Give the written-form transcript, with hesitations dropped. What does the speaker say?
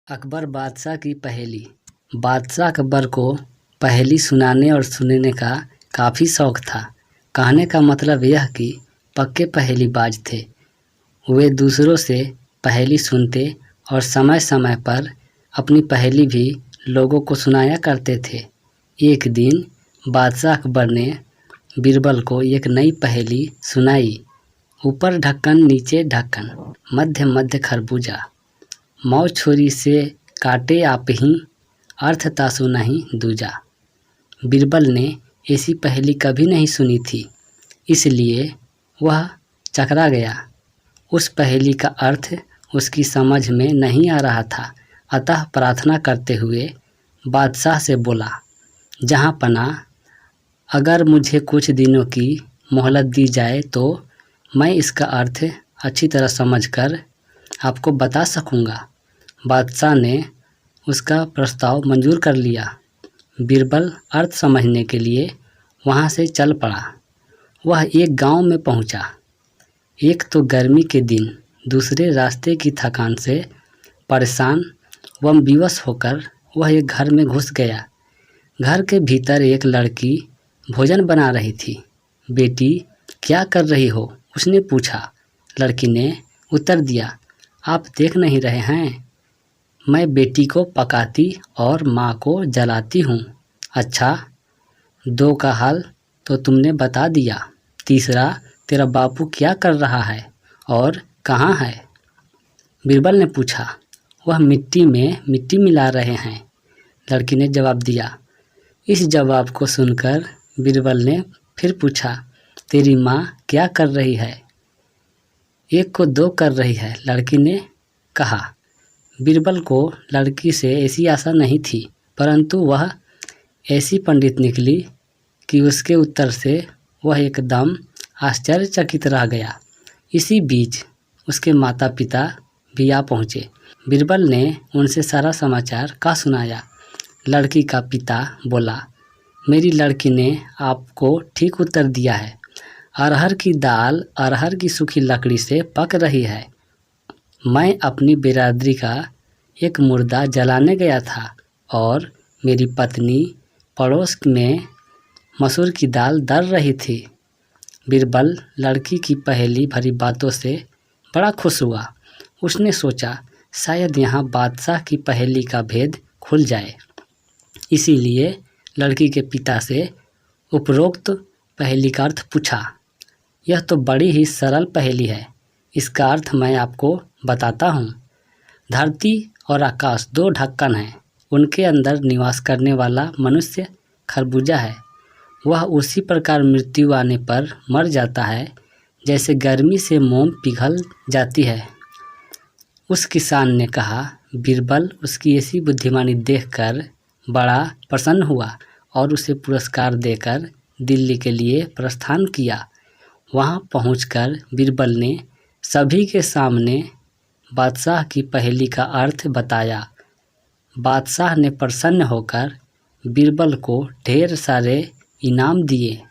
अकबर बादशाह की पहेली। बादशाह अकबर को पहेली सुनाने और सुनने का काफ़ी शौक था। कहने का मतलब यह कि पक्के पहेलीबाज थे। वे दूसरों से पहेली सुनते और समय समय पर अपनी पहेली भी लोगों को सुनाया करते थे। एक दिन बादशाह अकबर ने बीरबल को एक नई पहेली सुनाई। ऊपर ढक्कन नीचे ढक्कन, मध्य मध्य खरबूजा, मौ छुरी से काटे आप ही, अर्थ तासु नहीं दूजा। बीरबल ने ऐसी पहेली कभी नहीं सुनी थी, इसलिए वह चकरा गया। उस पहेली का अर्थ उसकी समझ में नहीं आ रहा था। अतः प्रार्थना करते हुए बादशाह से बोला, जहाँ पनाह, अगर मुझे कुछ दिनों की मोहलत दी जाए तो मैं इसका अर्थ अच्छी तरह समझकर आपको बता सकूँगा। बादशाह ने उसका प्रस्ताव मंजूर कर लिया। बीरबल अर्थ समझने के लिए वहाँ से चल पड़ा। वह एक गांव में पहुँचा। एक तो गर्मी के दिन, दूसरे रास्ते की थकान से परेशान व विवश होकर वह एक घर में घुस गया। घर के भीतर एक लड़की भोजन बना रही थी। बेटी, क्या कर रही हो? उसने पूछा। लड़की ने उत्तर दिया, आप देख नहीं रहे हैं, मैं बेटी को पकाती और माँ को जलाती हूँ। अच्छा, दो का हाल तो तुमने बता दिया। तीसरा, तेरा बापू क्या कर रहा है और कहाँ है? बीरबल ने पूछा। वह मिट्टी में मिट्टी मिला रहे हैं, लड़की ने जवाब दिया। इस जवाब को सुनकर बीरबल ने फिर पूछा, तेरी माँ क्या कर रही है? एक को दो कर रही है, लड़की ने कहा। बीरबल को लड़की से ऐसी आशा नहीं थी, परंतु वह ऐसी पंडित निकली कि उसके उत्तर से वह एकदम आश्चर्यचकित रह गया। इसी बीच उसके माता पिता भी आ पहुँचे। बीरबल ने उनसे सारा समाचार का सुनाया। लड़की का पिता बोला, मेरी लड़की ने आपको ठीक उत्तर दिया है। अरहर की दाल अरहर की सूखी लकड़ी से पक रही है। मैं अपनी बिरादरी का एक मुर्दा जलाने गया था और मेरी पत्नी पड़ोस में मसूर की दाल दर रही थी। बीरबल लड़की की पहेली भरी बातों से बड़ा खुश हुआ। उसने सोचा, शायद यहाँ बादशाह की पहेली का भेद खुल जाए। इसीलिए लड़की के पिता से उपरोक्त पहेली का अर्थ पूछा। यह तो बड़ी ही सरल पहेली है, इसका अर्थ मैं आपको बताता हूँ। धरती और आकाश दो ढक्कन हैं, उनके अंदर निवास करने वाला मनुष्य खरबूजा है। वह उसी प्रकार मृत्यु आने पर मर जाता है जैसे गर्मी से मोम पिघल जाती है। उस किसान ने कहा। बीरबल उसकी ऐसी बुद्धिमानी देखकर बड़ा प्रसन्न हुआ और उसे पुरस्कार देकर दिल्ली के लिए प्रस्थान किया। वहाँ पहुंचकर बीरबल ने सभी के सामने बादशाह की पहेली का अर्थ बताया। बादशाह ने प्रसन्न होकर बीरबल को ढेर सारे इनाम दिए।